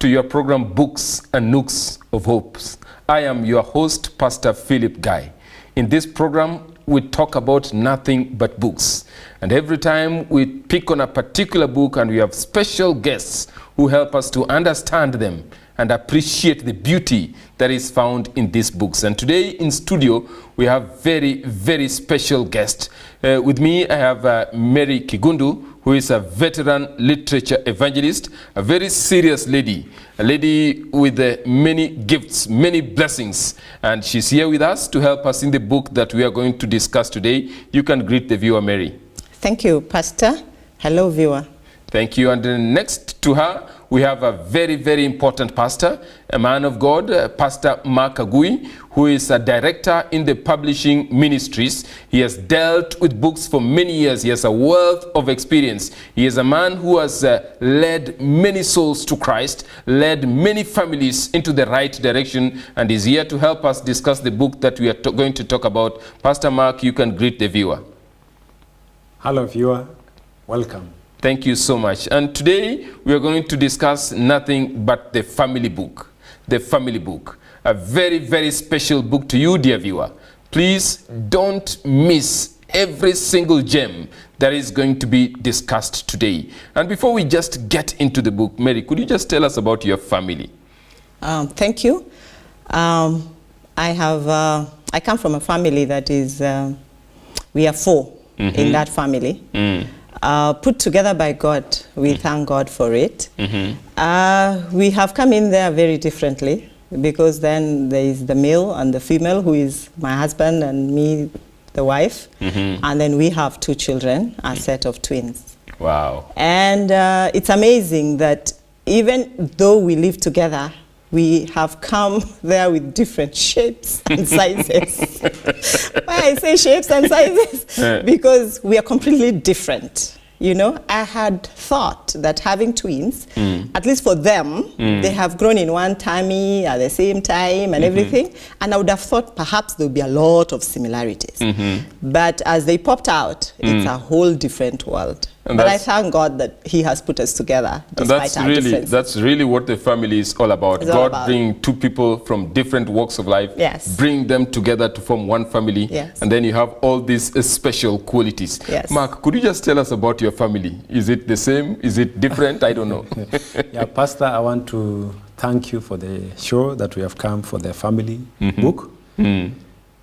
to your program Books and Nooks of Hopes. I am your host, Pastor Philip Guy. In this program, we talk about nothing but books. And every time we pick on a particular book and we have special guests who help us to understand them and appreciate the beauty that is found in these books. And today in studio, we have very, very special guest. With me, I have Mary Kigundu, who is a veteran literature evangelist, a very serious lady, a lady with many gifts, many blessings. And she's here with us to help us in the book that we are going to discuss today. You can greet the viewer, Mary. Thank you, Pastor. Hello, viewer. Thank you. And next to her, we have a very, very important pastor, a man of God, Pastor Mark Agui, who is a director in the publishing ministries. He has dealt with books for many years. He has a wealth of experience. He is a man who has led many souls to Christ, led many families into the right direction, and is here to help us discuss the book that we are going to talk about. Pastor Mark, you can greet the viewer. Hello, viewer. Welcome. Thank you so much. And today we are going to discuss nothing but the family book. The family book. A very, very special book to you, dear viewer. Please don't miss every single gem that is going to be discussed today. And before we just get into the book, Mary, could you just tell us about your family? Thank you. I come from a family that is, we are four in that family. Put together by God. We thank God for it. We have come in there very differently, because then there is the male and the female, who is my husband and me, the wife. And then we have two children, a set of twins. Wow. And it's amazing that even though we live together, we have come there with different shapes and sizes. Why I say shapes and sizes? Because we are completely different. You know, I had thought that having twins, at least for them, they have grown in one tummy at the same time and everything. And I would have thought perhaps there would be a lot of similarities. But as they popped out, it's a whole different world. But I thank God that He has put us together despite our differences. That's really what the family is all about. God bringing two people from different walks of life, bring them together to form one family, and then you have all these special qualities. Mark, could you just tell us about your family? Is it the same? Is it different? I don't know. Yeah, Pastor, I want to thank you for the show that we have come for the family book. And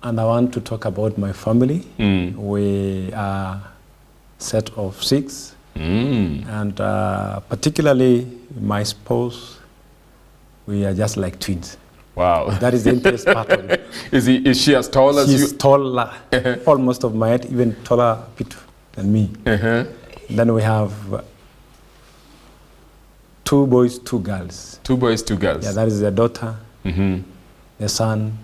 I want to talk about my family. We are set of 6, and particularly my spouse, we are just like twins. Wow. That is the interesting part of it. Is she as tall as you? She's taller, almost of my height, even taller a bit than me. Then we have 2 boys, 2 girls. 2 boys, 2 girls. Yeah, that is the daughter, the son,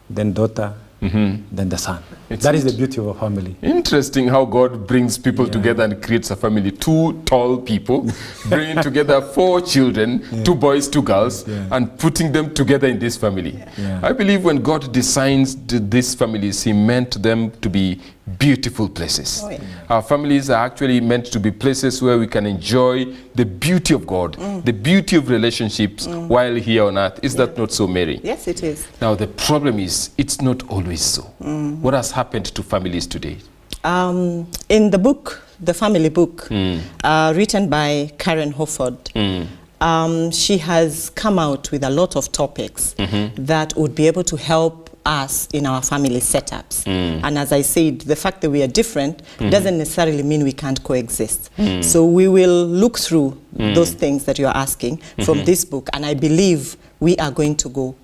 then daughter, then the son. That is the beauty of a family. Interesting how God brings people together and creates a family. 2 tall people bringing together 4 children, 2 boys, 2 girls, and putting them together in this family. I believe when God designs these families, He meant them to be beautiful places. Our families are actually meant to be places where we can enjoy the beauty of God, the beauty of relationships while here on earth. Is that not so, Mary? Yes, it is. Now the problem is, it's not always so. What has happened to families today? In the book, the family book, written by Karen Hofford, she has come out with a lot of topics that would be able to help us in our family setups. And as I said, the fact that we are different doesn't necessarily mean we can't coexist. So we will look through those things that you're asking from this book, and I believe we are going to go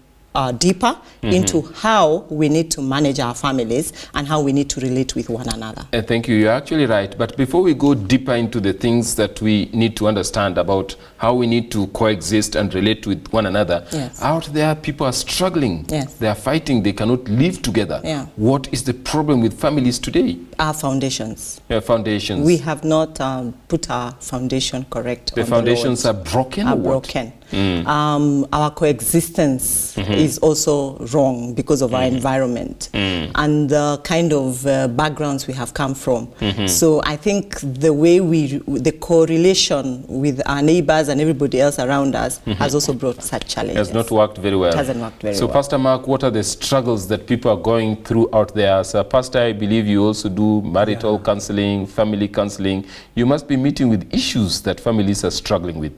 deeper into how we need to manage our families and how we need to relate with one another. Thank you. You're actually right. But before we go deeper into the things that we need to understand about how we need to coexist and relate with one another, out there people are struggling. They are fighting. They cannot live together. What is the problem with families today? Our foundations. Foundations. We have not put our foundation correct. The foundations are broken? Are broken. Our coexistence is also wrong because of our environment and the kind of backgrounds we have come from. So I think the way the correlation with our neighbors and everybody else around us has also brought such challenges. Has not worked very well. It hasn't worked very well. So Pastor Mark, what are the struggles that people are going through out there? As a pastor, I believe you also do marital counseling, family counseling. You must be meeting with issues that families are struggling with.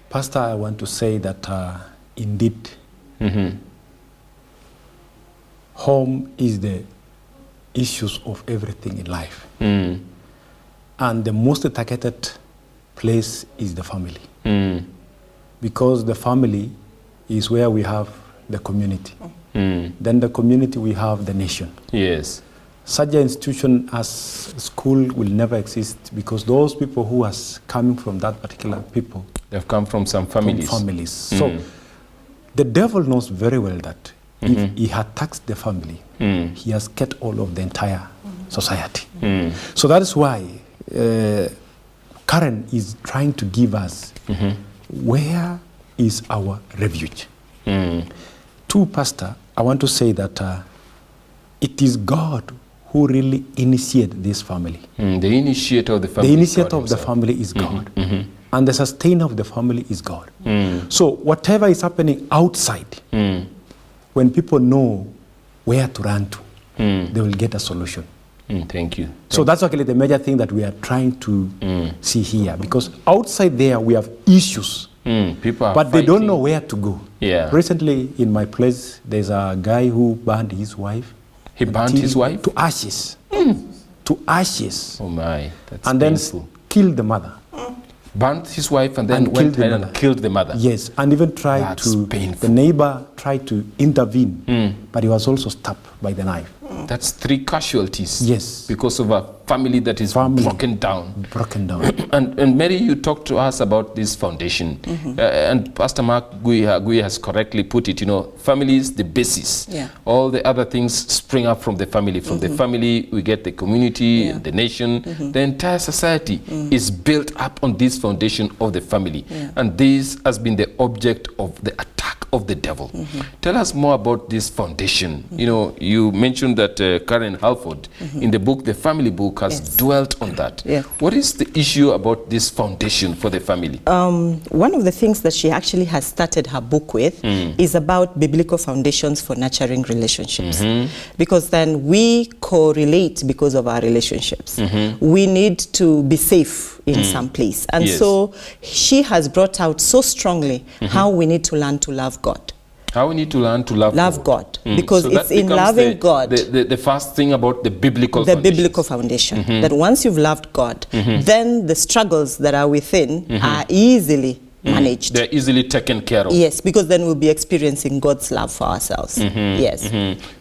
Pastor, I want to say that indeed, home is the issues of everything in life. And the most targeted place is the family. Because the family is where we have the community. Then the community, we have the nation. Yes. Such an institution as school will never exist because those people who are coming from that particular people, they've come from some families. So the devil knows very well that if he attacks the family, he has cut all of the entire society. So that is why Karen is trying to give us where is our refuge. To Pastor, I want to say that it is God who really initiated this family. The initiator of the family. The initiator of the family is God. And the sustainer of the family is God. So whatever is happening outside, when people know where to run to, they will get a solution. Thank you. So that's actually the major thing that we are trying to see here. Because outside there, we have issues. People are but fighting. They don't know where to go. Yeah. Recently, in my place, there's a guy who burned his wife. He burnt his wife? To ashes. To ashes. Oh my, that's and painful. Then killed the mother. Burnt his wife and then went ahead and killed the mother. Yes, and even tried That's painful. The neighbor tried to intervene, but he was also stabbed by the knife. That's 3 casualties. Yes. Because of a family that is broken down. Broken down. And Mary, you talked to us about this foundation. And Pastor Mark Agui has correctly put it, you know, family is the basis. Yeah. All the other things spring up from the family. From the family, we get the community, the nation. The entire society is built up on this foundation of the family. And this has been the object of the attack of the devil. Tell us more about this foundation. You know, you mentioned that Karen Halford, in the book, the family book, has dwelt on that. What is the issue about this foundation for the family? One of the things that she actually has started her book with is about biblical foundations for nurturing relationships. Because then we correlate because of our relationships. We need to be safe in some place. And so she has brought out so strongly how we need to learn to love God. How we need to learn to love God. Because so it's in loving God. The first thing about the biblical foundation. The biblical foundation. That once you've loved God, then the struggles that are within are easily managed. They're easily taken care of. Yes, because then we'll be experiencing God's love for ourselves. Yes.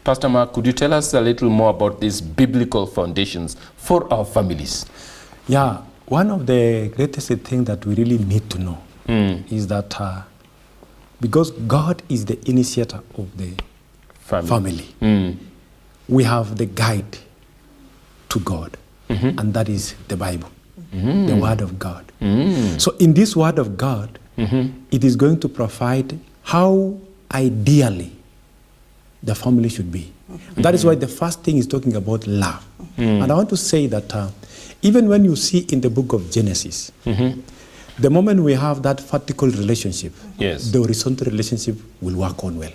Pastor Mark, could you tell us a little more about these biblical foundations for our families? Yeah, one of the greatest things that we really need to know is that because God is the initiator of the family. We have the guide to God, and that is the Bible, the Word of God. So in this Word of God, it is going to provide how ideally the family should be. And that is why the first thing is talking about love. And I want to say that even when you see in the book of Genesis, the moment we have that vertical relationship, the horizontal relationship will work on well.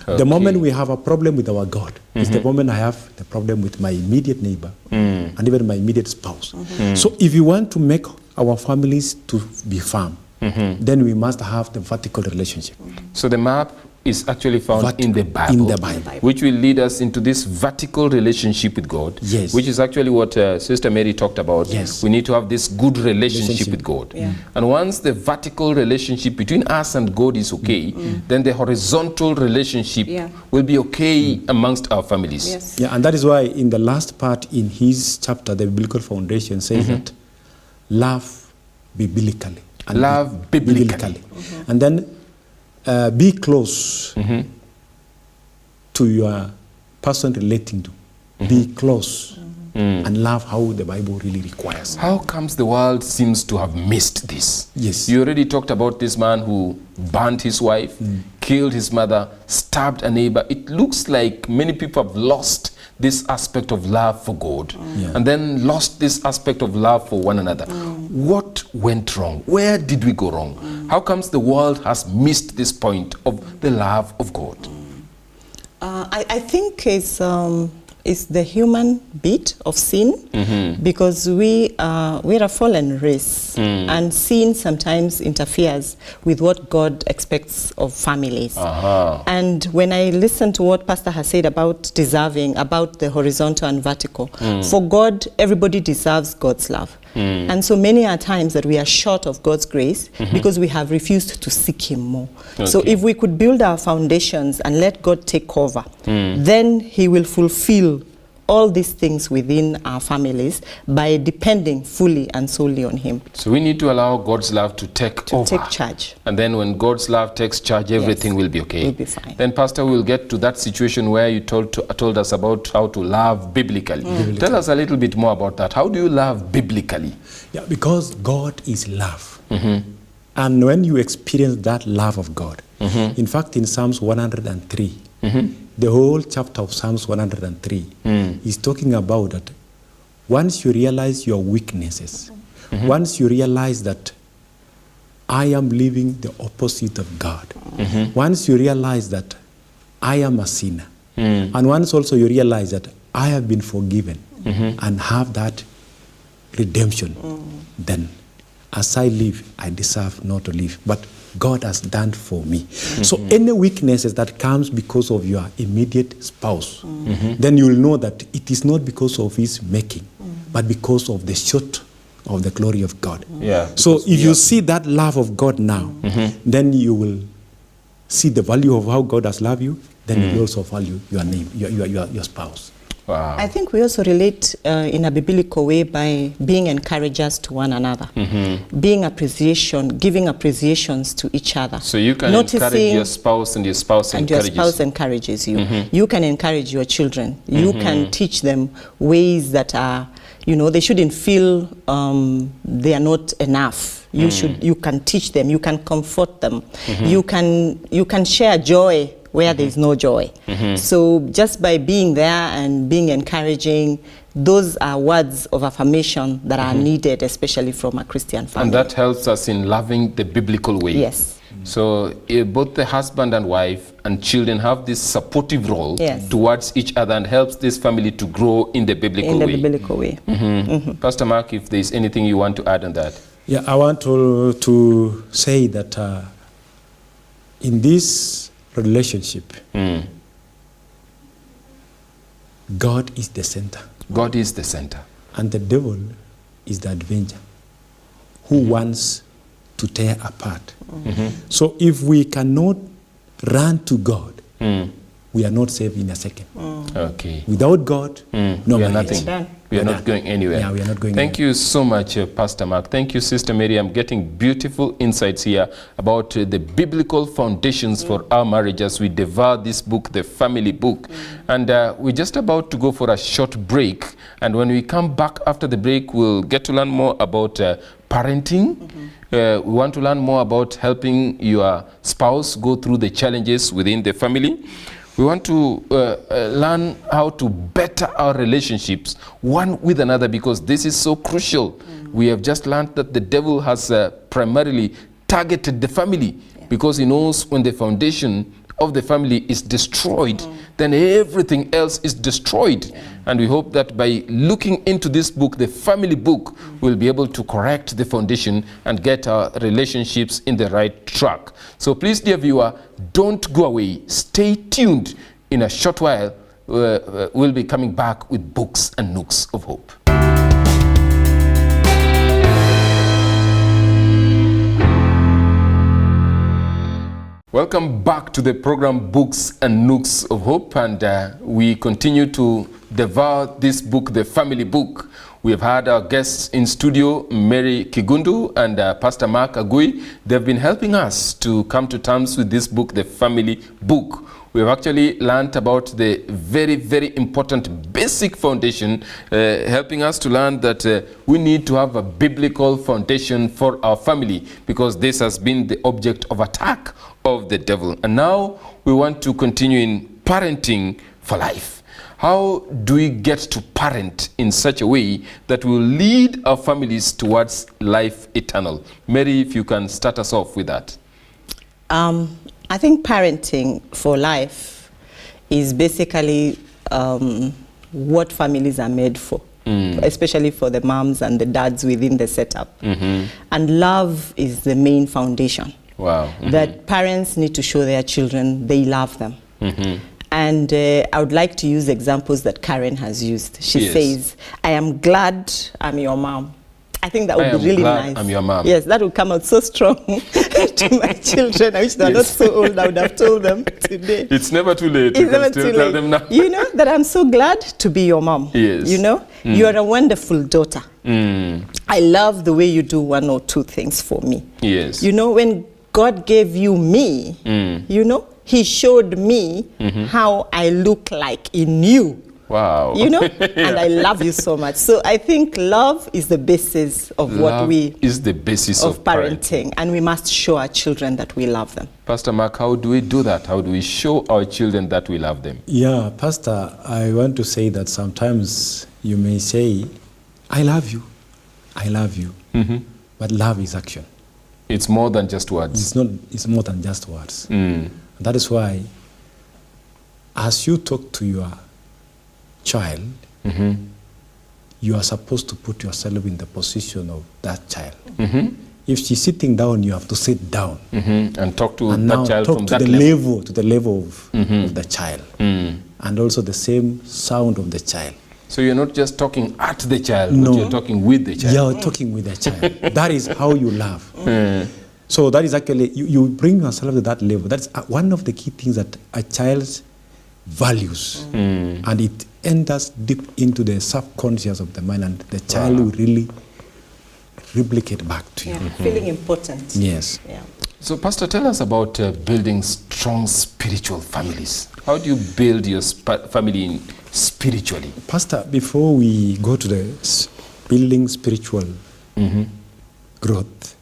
The moment we have a problem with our God is the moment I have the problem with my immediate neighbor and even my immediate spouse. So if you want to make our families to be firm, then we must have the vertical relationship. So the map is actually found in the Bible. In the Bible. Which will lead us into this vertical relationship with God. Yes. Which is actually what Sister Mary talked about. Yes. We need to have this good relationship with God. And once the vertical relationship between us and God is okay, then the horizontal relationship will be okay amongst our families. Yeah, and that is why in the last part in his chapter, the biblical foundation says that love biblically. And love biblically. And then be close to your person relating to. Be close. and love how the Bible really requires. How comes the world seems to have missed this? Yes. You already talked about this man who burnt his wife, killed his mother, stabbed a neighbor. It looks like many people have lost this aspect of love for God and then lost this aspect of love for one another. What went wrong? Where did we go wrong? How comes the world has missed this point of the love of God? I think it's the human bit of sin, because we're a fallen race, and sin sometimes interferes with what God expects of families. And when I listen to what Pastor has said about deserving, about the horizontal and vertical, for God, everybody deserves God's love. And so many are times that we are short of God's grace because we have refused to seek Him more. So if we could build our foundations and let God take over, then He will fulfill all these things within our families by depending fully and solely on Him. So we need to allow God's love to take over. Take charge. And then when God's love takes charge, everything will be okay. Will be fine. Then, Pastor, we'll get to that situation where you told us about how to love biblically. Tell us a little bit more about that. How do you love biblically? Yeah, because God is love. And when you experience that love of God, in fact, in Psalms 103, the whole chapter of Psalms 103 is talking about that once you realize your weaknesses, once you realize that I am living the opposite of God, once you realize that I am a sinner, and once also you realize that I have been forgiven and have that redemption, then as I live, I deserve not to live, but God has done for me. So any weaknesses that comes because of your immediate spouse, then you will know that it is not because of his making, but because of the short of the glory of God. So if you see that love of God now, then you will see the value of how God has loved you, then you will also value your name, your spouse. Wow. I think we also relate in a biblical way by being encouragers to one another, being giving appreciations to each other. So you can encourage your spouse and your spouse encourages you. Your spouse encourages you. You can encourage your children. You can teach them ways that are, they shouldn't feel they are not enough. You can teach them. You can comfort them. You can share joy where there is no joy. So just by being there and being encouraging, those are words of affirmation that are needed, especially from a Christian family. And that helps us in loving the biblical way. Yes. So both the husband and wife and children have this supportive role towards each other and helps this family to grow in the biblical way. Pastor Mark, if there is anything you want to add on that. Yeah, I want to say that in this relationship, God is the center. God is the center. And the devil is the avenger who wants to tear apart. So if we cannot run to God, we are not saved in a second. Okay. Without God, no we are marriage. nothing. We are not going anywhere. Yeah, we are not going Thank you so much, Pastor Mark. Thank you, Sister Mary. I'm getting beautiful insights here about the biblical foundations for our marriage as we devour this book, the family book. And we're just about to go for a short break. And when we come back after the break, we'll get to learn more about parenting. We want to learn more about helping your spouse go through the challenges within the family. We want to learn how to better our relationships one with another, because this is so crucial. We have just learned that the devil has primarily targeted the family because he knows when the foundation of the family is destroyed, then everything else is destroyed. And we hope that by looking into this book, the family book, we'll be able to correct the foundation and get our relationships in the right track. So please, dear viewer, don't go away. Stay tuned. In a short while, we'll be coming back with Books and Nooks of Hope. Welcome back to the program Books and Nooks of Hope, and we continue to devour this book, the family book. We have had our guests in studio, Mary Kigundu and Pastor Mark Agui. They've been helping us to come to terms with this book, The Family Book. We have actually learned about the very, very important basic foundation, helping us to learn that we need to have a biblical foundation for our family, because this has been the object of attack of the devil. And now we want to continue in parenting for life. How do we get to parent in such a way that will lead our families towards life eternal? Mary, if you can start us off with that. I think parenting for life is basically what families are made for, especially for the moms and the dads within the setup. And love is the main foundation. Wow. That parents need to show their children they love them. And I would like to use examples that Karen has used. She says, I am glad I'm your mom. I think that would be really nice. I'm your mom. Yes, that would come out so strong to my children. I wish they were not so old. I would have told them today. It's never too late. It's never too late. Tell them now. You know that I'm so glad to be your mom. Yes. You know, you are a wonderful daughter. I love the way you do one or two things for me. Yes. You know, when God gave you me, you know, He showed me how I look like in you. Wow. You know, and I love you so much. So I think love is the basis of what we is the basis of parenting, and we must show our children that we love them. Pastor Mark, how do we do that? How do we show our children that we love them? Yeah, Pastor, I want to say that sometimes you may say, I love you, but love is action. It's more than just words. It's more than just words. That is why, as you talk to your child, you are supposed to put yourself in the position of that child. If she's sitting down, you have to sit down and talk to and that now child talk from to that the level. to the level of the child, and also the same sound of the child. So you're not just talking at the child, No. but you're talking with the child. You're talking with the child. That is how you love. So that is actually, you bring yourself to that level. That's one of the key things that a child's values, and it enters deep into the subconscious of the mind, and the child will really replicate back to you. Feeling important. Yes. Yeah. So Pastor, tell us about building strong spiritual families. How do you build your family spiritually? Pastor, before we go to the building spiritual growth,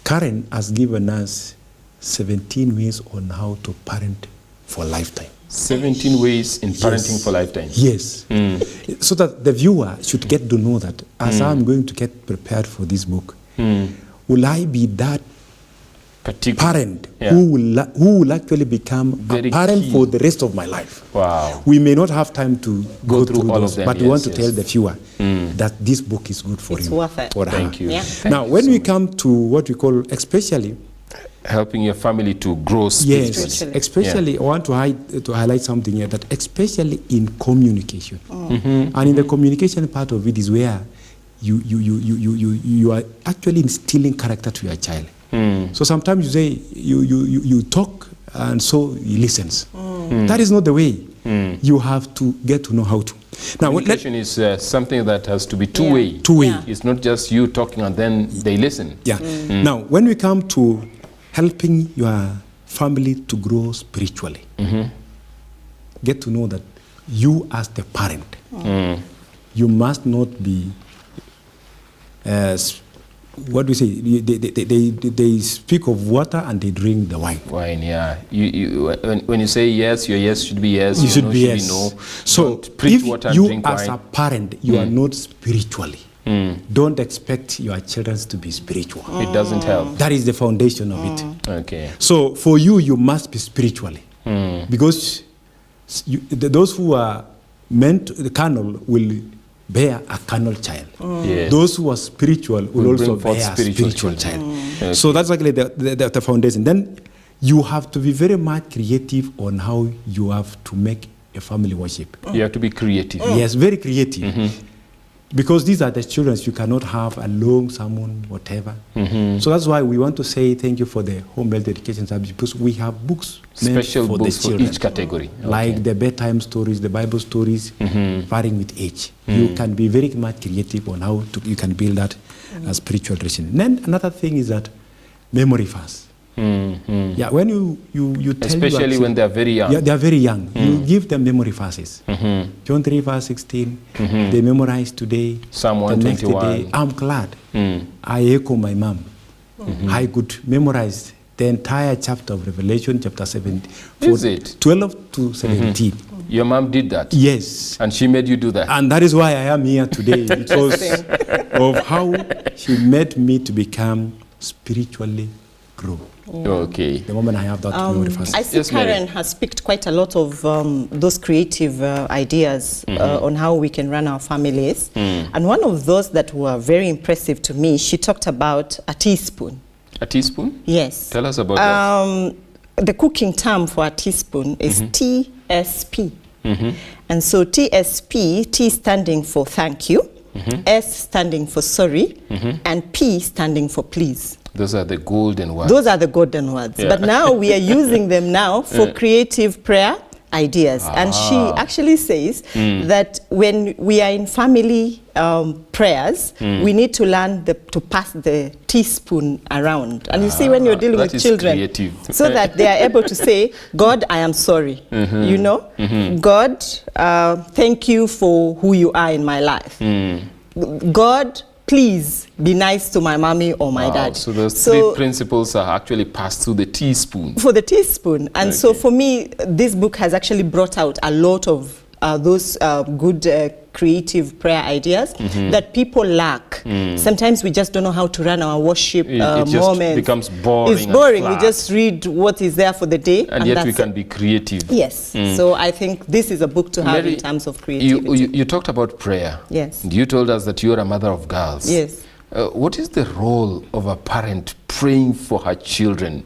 Karen has given us 17 ways on how to parent for a lifetime. 17 ways in parenting for lifetime. Yes. So that the viewer should get to know that as I'm going to get prepared for this book, will I be that parent who will actually become Very a parent key. for the rest of my life? Wow. We may not have time to go through all those, of them, but we yes, want to yes. tell the viewer that this book is good for It's him. worth it. For her. Thank you. Yeah. Thank Now, you when so we much. come to what we call especially, helping your family to grow spiritually. yes, especially, I want to highlight something here, that especially in communication. And in the communication part of it is where you are actually instilling character to your child. So sometimes you say, you talk and so he listens. That is not the way. You have to get to know how to. Now, Communication is something that has to be two-way. Two-way. Yeah. It's not just you talking and then they listen. Yeah. Now, when we come to helping your family to grow spiritually, get to know that you as the parent, you must not be, what do we say? They speak of water and they drink the wine. Wine, yeah. When you say yes, your yes should be yes. You should no be should yes. be no. So Don't preach if water and you drink as wine. a parent, you are not spiritually, don't expect your children to be spiritual. It doesn't help. That is the foundation of it. Okay. So for you, you must be spiritually. Because those who are meant, the carnal will bear a carnal child. Yes. Those who are spiritual will also bring forth bear a spiritual spiritual children. child. So that's actually the foundation. Then you have to be very much creative on how you have to make a family worship. You have to be creative. Yes, very creative. because these are the children, you cannot have a long sermon, whatever. So that's why we want to say thank you for the home health education service, because we have books meant Special for books the for children. each category. Like the bedtime stories, the Bible stories, varying with age. You can be very much creative on how you can build that spiritual tradition. Then another thing is that memory verse. Yeah, when you tell Especially when they are very young. Yeah, they are very young. You give them memory verses. John 3 verse 16, they memorize today. Psalm the next 121. day. I'm glad. I echo my mom. I could memorize the entire chapter of Revelation, chapter 17. Is it? 12 to 17. Your mom did that? Yes. And she made you do that? And that is why I am here today, because of how she made me to become spiritually grow. Okay. The moment I have that memory verse. I see Yes, Mary. Karen has picked quite a lot of those creative ideas on how we can run our families. And one of those that were very impressive to me, she talked about a teaspoon. A teaspoon? Yes. Tell us about that. The cooking term for a teaspoon is TSP. And so TSP, T standing for thank you, S standing for sorry, and P standing for please. Those are the golden words. Those are the golden words. Yeah. But now we are using them now for creative prayer ideas. And she actually says that when we are in family prayers, we need to learn to pass the teaspoon around. And you see, when you're dealing that with is children, creative. so that they are able to say, God, I am sorry. You know? God, thank you for who you are in my life. God, please be nice to my mommy or my dad. So those three principles are actually passed through the teaspoon. For the teaspoon. And so for me, this book has actually brought out a lot of those good creative prayer ideas that people lack. Sometimes we just don't know how to run our worship It just moments. becomes boring. It's boring. And We flat. just read what is there for the day. And yet we that's can it. be creative. Yes. So I think this is a book to have Mary, in terms of creativity. You talked about prayer. Yes. And you told us that you are a mother of girls. Yes. What is the role of a parent praying for her children?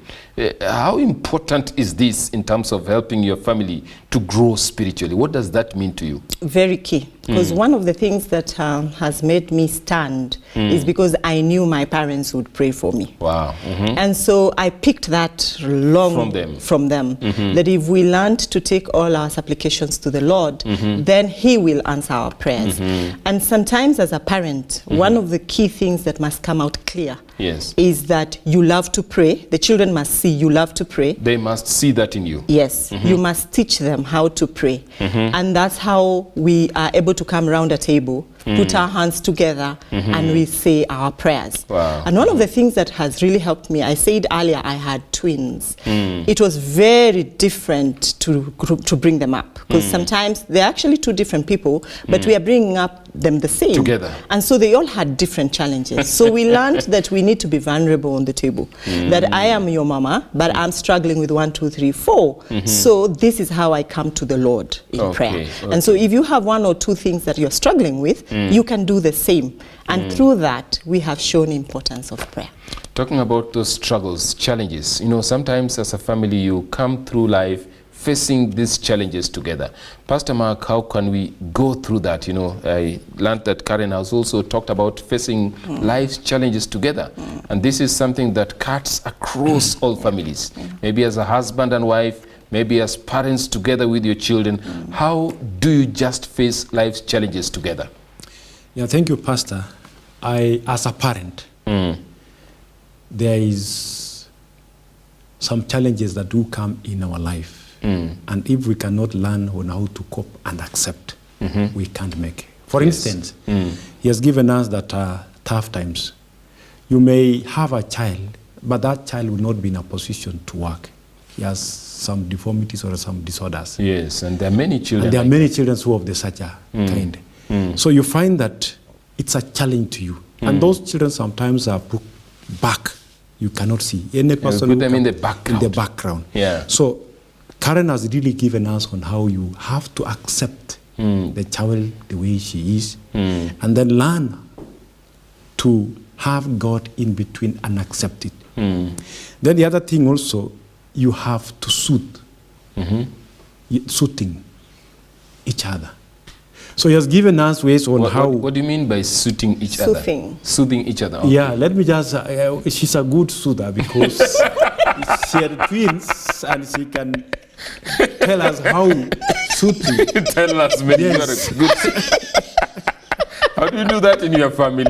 How important is this in terms of helping your family to grow spiritually? What does that mean to you? Very key. Because one of the things that has made me stand is because I knew my parents would pray for me. Wow. And so I picked that from them. That if we learned to take all our supplications to the Lord, then He will answer our prayers. And sometimes as a parent, one of the key things that must come out clear is that you love to pray. The children must see you love to pray. They must see that in you. Yes, you must teach them how to pray. And that's how we are able to come around a table, put our hands together, and we say our prayers. Wow. And one of the things that has really helped me, I said earlier, I had twins. It was very different to bring them up, because sometimes they're actually two different people, but we are bringing up them the same. Together. And so they all had different challenges. So we learned that we need to be vulnerable on the table. That I am your mama, but I'm struggling with 1, 2, 3, 4. So this is how I come to the Lord in prayer. And so if you have 1 or 2 things that you're struggling with, you can do the same. And through that, we have shown importance of prayer. Talking about those struggles, challenges, you know, sometimes as a family you come through life facing these challenges together. Pastor Mark, how can we go through that? You know, I learned that Karen has also talked about facing life's challenges together. And this is something that cuts across all families. Maybe as a husband and wife, maybe as parents together with your children. How do you just face life's challenges together? Yeah, thank you, Pastor. As a parent, there is some challenges that do come in our life. And if we cannot learn on how to cope and accept, we can't make it. For instance, He has given us that tough times. You may have a child, but that child will not be in a position to work. He has some deformities or some disorders. Yes, and there are many children. And there are many children who have such a kind. So you find that it's a challenge to you. And those children sometimes are put back. You cannot see. Any person put them in the background. In the background. Yeah. So Karen has really given us on how you have to accept the child the way she is, and then learn to have God in between and accept it. Then the other thing also, you have to suiting each other. So he has given us ways on how. What do you mean by soothing each Soothing. other? Soothing each other. Okay. Yeah, let me just. She's a good soother because she had twins and she can tell us how soothing. Tell us, maybe Yes. you are a good. How do you do that in your family?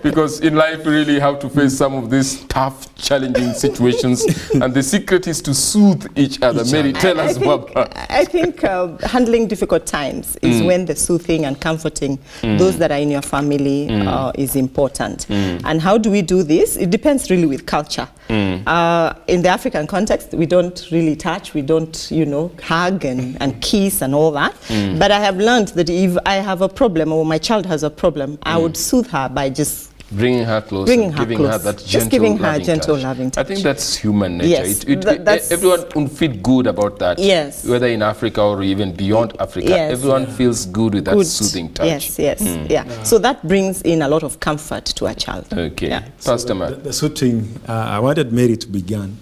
Because in life, you really have to face some of these tough, challenging situations, and the secret is to soothe each other. Mary, tell us more. I think handling difficult times is when the soothing and comforting those that are in your family is important. And how do we do this? It depends really with culture. In the African context, we don't really touch, we don't, hug and kiss and all that. But I have learned that if I have a problem or my child has a problem, I would soothe her by just bringing her close, Bringing and her giving close. her that Just gentle, giving her loving gentle, touch. loving I touch. think that's human nature. Yes, that's- Everyone will feel good about that. Yes. Whether in Africa or even beyond Africa, Yes. everyone feels good with that Good. soothing touch. Yes, yeah. So that brings in a lot of comfort to a child. Okay. Yeah. Pastor Mark. The soothing, I wanted Mary to begin.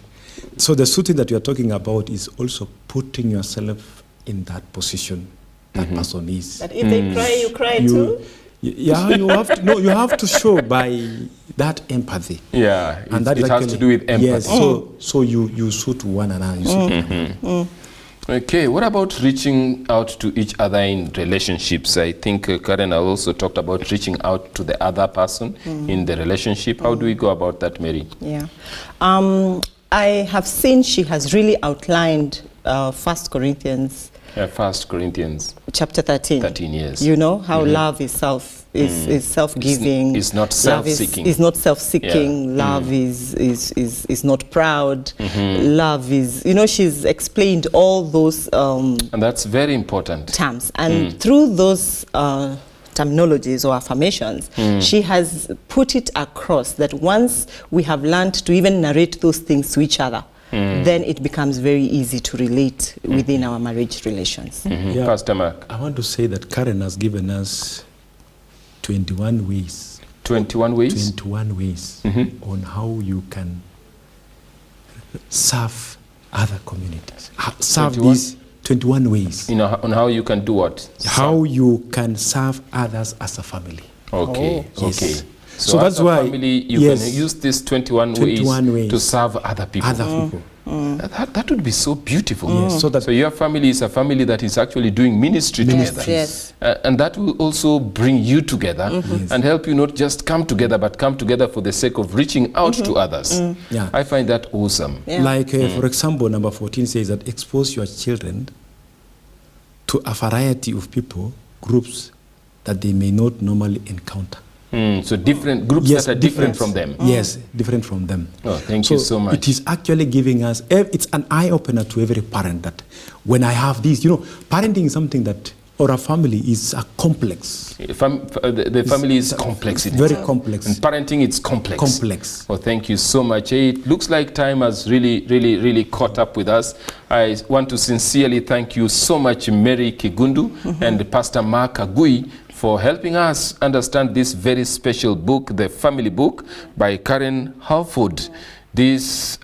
So the soothing that you are talking about is also putting yourself in that position that person is. But if they cry, you cry too? Yeah, you have to. No, you have to show by that empathy. Yeah, And that it is has to do with empathy. Yes. So you suit one another. You suit one another. Okay, what about reaching out to each other in relationships? I think Karen also talked about reaching out to the other person in the relationship. How do we go about that, Mary? Yeah. I have seen she has really outlined 1 Corinthians 1 Corinthians chapter 13. 13 years. You know how love is self-giving. It's not self-seeking. Is not self-seeking. Yeah. Love is not proud. Love is, she's explained all those And that's very important. terms. And through those terminologies or affirmations, she has put it across that once we have learned to even narrate those things to each other, then it becomes very easy to relate within our marriage relations. Yeah. Pastor Mark. I want to say that Karen has given us 21 ways. 21 ways? 21 ways on how you can serve other communities. Serve 21? these 21 ways. On how you can do what? How you can serve others as a family. Okay, Yes. okay. So as that's a why, family, you yes, can use these 21 ways to serve other people. Other people. That would be so beautiful. Yes, So your family is a family that is actually doing ministry together. Yes. And that will also bring you together and help you not just come together, but come together for the sake of reaching out to others. Yeah. I find that awesome. Yeah. Like, for example, number 14 says that expose your children to a variety of people, groups that they may not normally encounter. So different groups that are different from them. Yes, different from them. Oh, thank you so much. It is actually giving us, it's an eye-opener to every parent that when I have this, parenting is something that, or a family is a complex. The family is complex. Very complex. And parenting, it's complex. Complex. Oh, thank you so much. It looks like time has really caught up with us. I want to sincerely thank you so much, Mary Kigundu and Pastor Mark Agui, for helping us understand this very special book, The Family Book by Karen Halford. This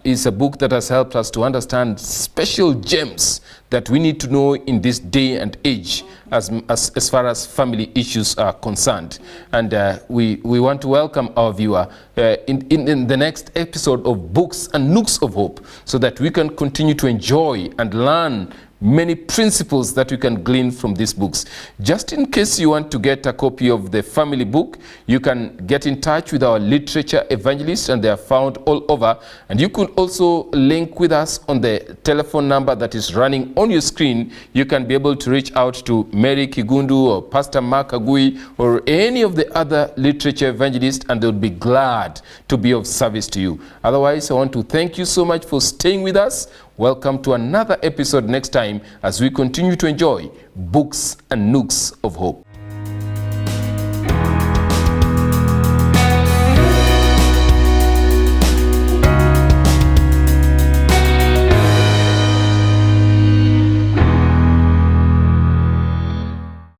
is a book that has helped us to understand special gems that we need to know in this day and age as far as family issues are concerned. And we want to welcome our viewer in the next episode of Books and Nooks of Hope, so that we can continue to enjoy and learn many principles that we can glean from these books. Just in case you want to get a copy of the family book, you can get in touch with our literature evangelists, and they are found all over. And you could also link with us on the telephone number that is running on your screen. You can be able to reach out to Mary Kigundu or Pastor Mark Agui or any of the other literature evangelists, and they would be glad to be of service to you. Otherwise, I want to thank you so much for staying with us. Welcome to another episode next time as we continue to enjoy Books and Nooks of Hope.